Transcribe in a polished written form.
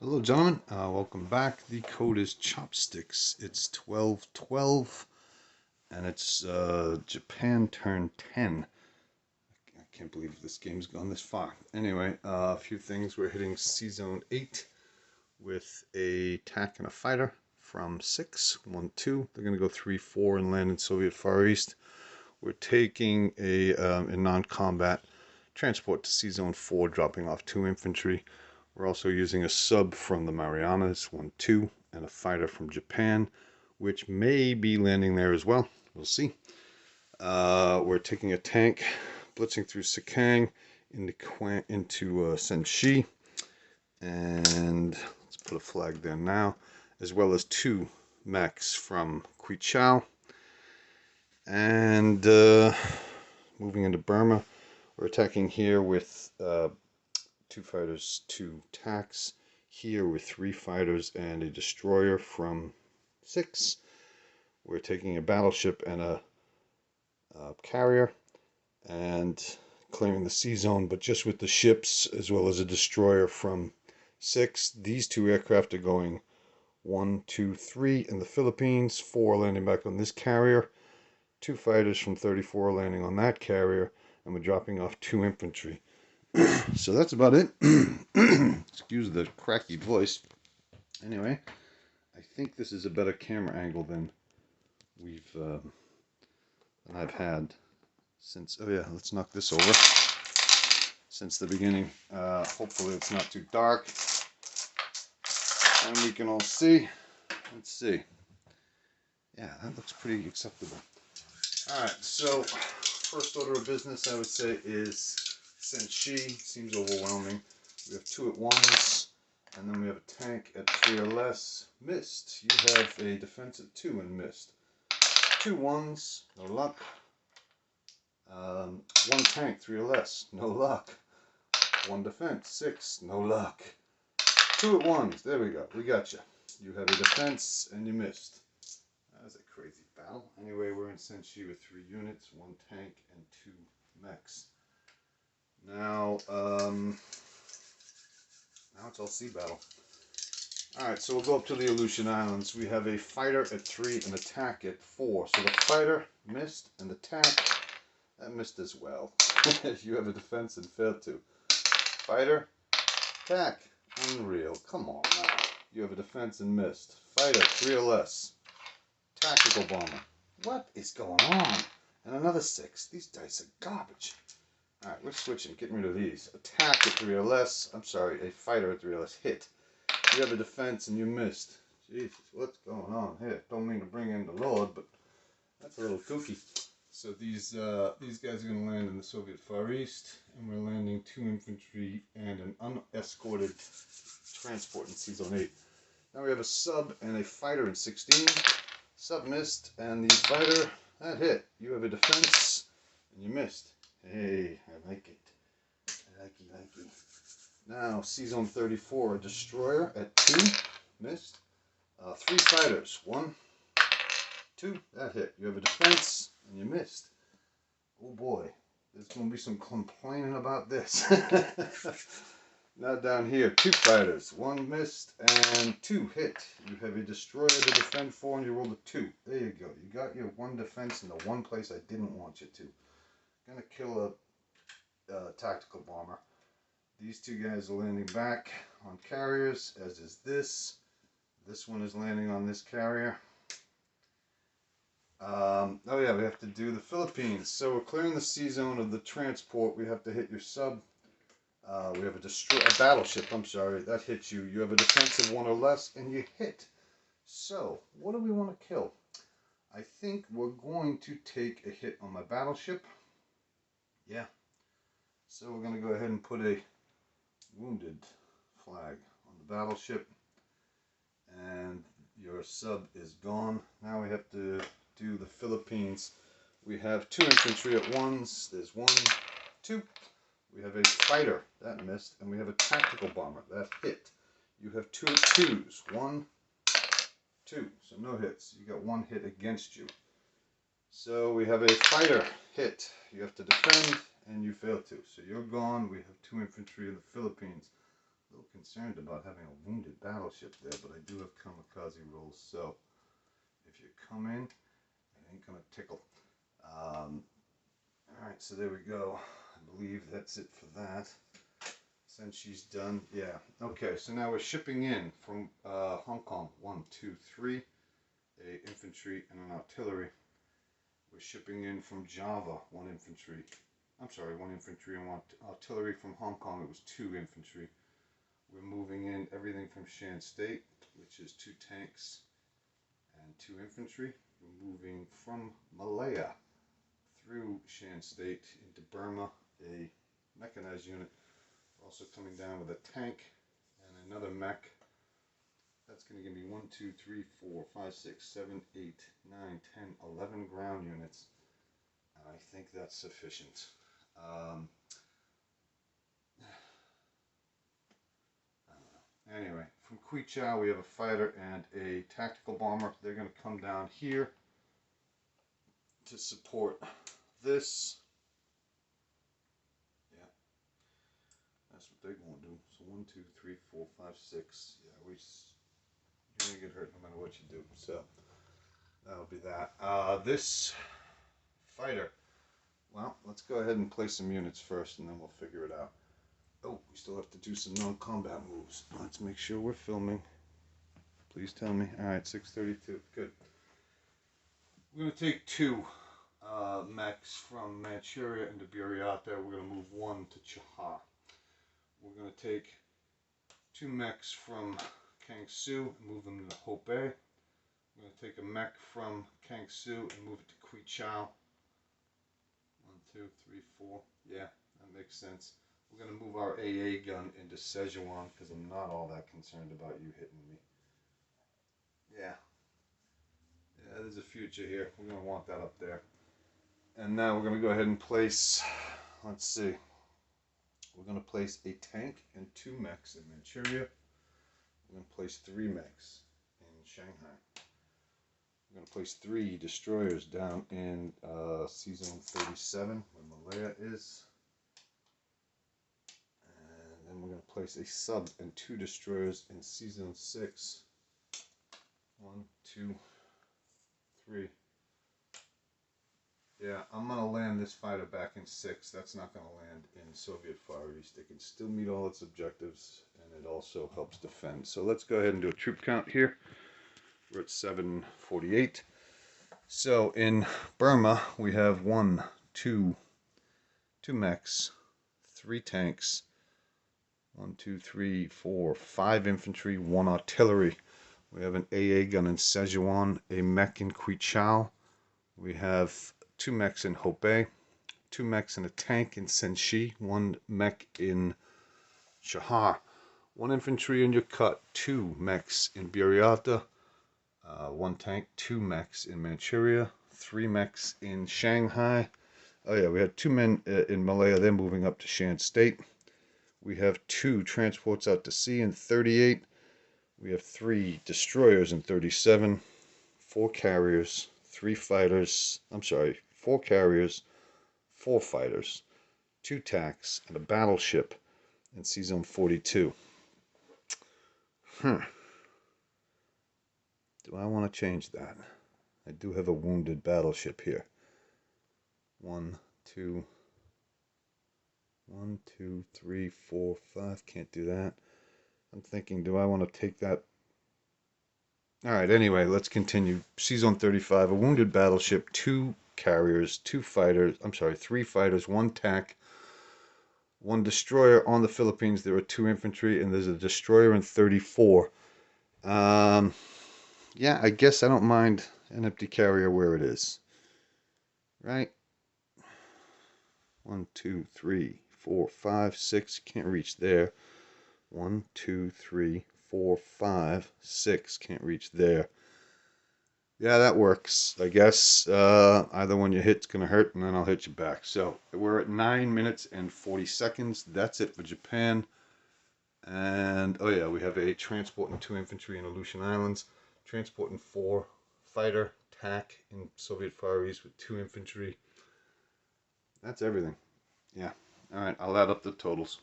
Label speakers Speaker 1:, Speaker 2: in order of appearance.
Speaker 1: Hello, gentlemen. Welcome back. The code is Chopsticks. It's 1212, and it's Japan turn 10. I can't believe this game's gone this far. Anyway, a few things. We're hitting C-Zone 8 with a TAC and a fighter from 6, 1, 2. They're going to go 3, 4 and land in Soviet Far East. We're taking a non-combat transport to C-Zone 4, dropping off 2 infantry. We're also using a sub from the Marianas, 1, 2, and a fighter from Japan, which may be landing there as well. We'll see. We're taking a tank, blitzing through Sakang into Senshi, and let's put a flag there now, as well as 2 mechs from Quichao. And moving into Burma, we're attacking here with 2 fighters, 2 TACs. Here with 3 fighters and a destroyer from 6. We're taking a battleship and a carrier and clearing the C-Zone, but just with the ships as well as a destroyer from 6. These 2 aircraft are going 1, 2, 3 in the Philippines, 4 landing back on this carrier, 2 fighters from 34 landing on that carrier, and we're dropping off 2 infantry. So that's about it. Excuse the cracky voice. Anyway, I think this is a better camera angle than I've had since. Oh yeah, let's knock this over. Since the beginning. Hopefully it's not too dark, and we can all see. Let's see. Yeah, that looks pretty acceptable. All right, so first order of business I would say is Senshi. Seems overwhelming. We have 2 at once, and then we have a tank at 3 or less. Missed. You have a defense at 2 and missed. 2 ones, no luck. 1 tank, 3 or less, no luck. 1 defense, 6, no luck. 2 at ones, there we go. We got you. You have a defense and you missed. That was a crazy battle. Anyway, we're in Senshi with 3 units, 1 tank and 2 mechs. Now it's all sea battle. Alright, so we'll go up to the Aleutian Islands. We have a fighter at 3 and a TAC at 4. So the fighter missed and the TAC, that missed as well. You have a defense and failed to. Fighter, TAC, unreal. Come on now. You have a defense and missed. Fighter, 3 or less. Tactical bomber. What is going on? And another 6. These dice are garbage. Alright, we're switching, getting rid of these. Attack at 3 or less. I'm sorry, a fighter at 3 or less. Hit. You have a defense and you missed. Jesus, what's going on here? Don't mean to bring in the Lord, but that's a little kooky. So these guys are going to land in the Soviet Far East, and we're landing 2 infantry and an unescorted transport in C-Zone 8. Now we have a sub and a fighter in 16. Sub missed, and the fighter, that hit. You have a defense, and you missed. Hey, I like it. I like it. Now, C-Zone 34, a destroyer at 2, missed. 3 fighters, 1, 2, that hit. You have a defense, and you missed. Oh boy, there's going to be some complaining about this. Now down here, 2 fighters, 1 missed, and 2 hit. You have a destroyer to defend 4, and you rolled a 2. There you go. You got your 1 defense in the one place I didn't want you to. Gonna kill a tactical bomber. These 2 guys are landing back on carriers, as is this. This one is landing on this carrier. Oh yeah, we have to do the Philippines. So we're clearing the C-Zone of the transport. We have to hit your sub. We have a battleship, I'm sorry, that hits you. You have a defense of 1 or less, and you hit. So, what do we want to kill? I think we're going to take a hit on my battleship. Yeah. So we're going to go ahead and put a wounded flag on the battleship, and your sub is gone. Now we have to do the Philippines. We have 2 infantry at ones. There's 1, 2. We have a fighter, that missed, and we have a tactical bomber, that hit. You have 2 at 2s, 1, 2, so no hits. You got 1 hit against you. So we have a fighter hit. You have to defend, and you fail to. So you're gone. We have 2 infantry in the Philippines. A little concerned about having a wounded battleship there, but I do have kamikaze rolls, so if you come in, it ain't gonna tickle. Alright, so there we go. I believe that's it for that. Since she's done, yeah. Okay, so now we're shipping in from Hong Kong. 1, 2, 3, a infantry and an artillery. We're shipping in from Java, 1 infantry. I'm sorry, 1 infantry and 1 artillery. From Hong Kong, it was 2 infantry. We're moving in everything from Shan State, which is 2 tanks and 2 infantry. We're moving from Malaya through Shan State into Burma, a mechanized unit. We're also coming down with a tank and another mech. That's going to give me 1, 2, 3, 4, 5, 6, 7, 8, 9, 10, 11 ground units. And I think that's sufficient. Anyway, from Quichao we have a fighter and a tactical bomber. They're going to come down here to support this. Yeah, that's what they're going to do. So 1, 2, 3, 4, 5, 6. Yeah, you're going to get hurt no matter what you do. So that'll be that. This fighter, well, let's go ahead and place some units first and then we'll figure it out. Oh, we still have to do some non-combat moves. Let's make sure we're filming. Please tell me. Alright, 6:32. Good. We're going to take 2 mechs from Manchuria into Buryatia. We're going to move 1 to Chaha. We're going to take 2 mechs from Kangsu and move them to Hopei. We're going to take a mech from Kangsu and move it to Quichao. 1, 2, 3, 4. Yeah, that makes sense. We're going to move our AA gun into Szechuan because I'm not all that concerned about you hitting me. Yeah. Yeah, there's a future here. We're going to want that up there. And now we're going to go ahead and place, let's see. We're going to place a tank and 2 mechs in Manchuria. We're going to place 3 mechs in Shanghai. We're going to place 3 destroyers down in C-Zone 37, where Malaya is. And then we're going to place a sub and 2 destroyers in C-Zone 6. 1, 2, 3. Yeah, I'm going to land this fighter back in 6. That's not going to land in Soviet Far East. It can still meet all its objectives, and it also helps defend. So let's go ahead and do a troop count here. We're at 748. So in Burma, we have 1, 2 mechs, 3 tanks, 1, 2, 3, 4, 5 infantry, 1 artillery. We have an AA gun in Szechuan, a mech in Quichao. We have 2 mechs in Hopei, 2 mechs and a tank in Senshi, 1 mech in Chaha, 1 infantry in Yakut, 2 mechs in Buryatia, 1 tank, 2 mechs in Manchuria, 3 mechs in Shanghai. Oh yeah, we had 2 men in Malaya. They're moving up to Shan State. We have 2 transports out to sea in 38. We have 3 destroyers in 37, 4 carriers, 3 fighters. I'm sorry, 4 carriers, 4 fighters, 2 tacks, and a battleship in C-Zone 42. Do I want to change that? I do have a wounded battleship here. 1, 2, 3, 4, 5. Can't do that. I'm thinking, do I want to take that? Alright, anyway, let's continue. C-Zone 35, a wounded battleship, 2 carriers, 2 fighters, I'm sorry, 3 fighters, 1 tack, 1 destroyer. On the Philippines, there are 2 infantry, and there's a destroyer in 34. Yeah, I guess I don't mind an empty carrier where it is. Right? 1, 2, 3, 4, 5, 6. Can't reach there. 1, 2, 3, 4, 5, 6. Can't reach there. Yeah, that works, I guess. Either one you hit's going to hurt, and then I'll hit you back. So, we're at 9 minutes and 40 seconds. That's it for Japan. And, oh yeah, we have a transport and 2 infantry in Aleutian Islands. Transport and 4 fighter, tack in Soviet Far East with 2 infantry. That's everything. Yeah. Alright, I'll add up the totals.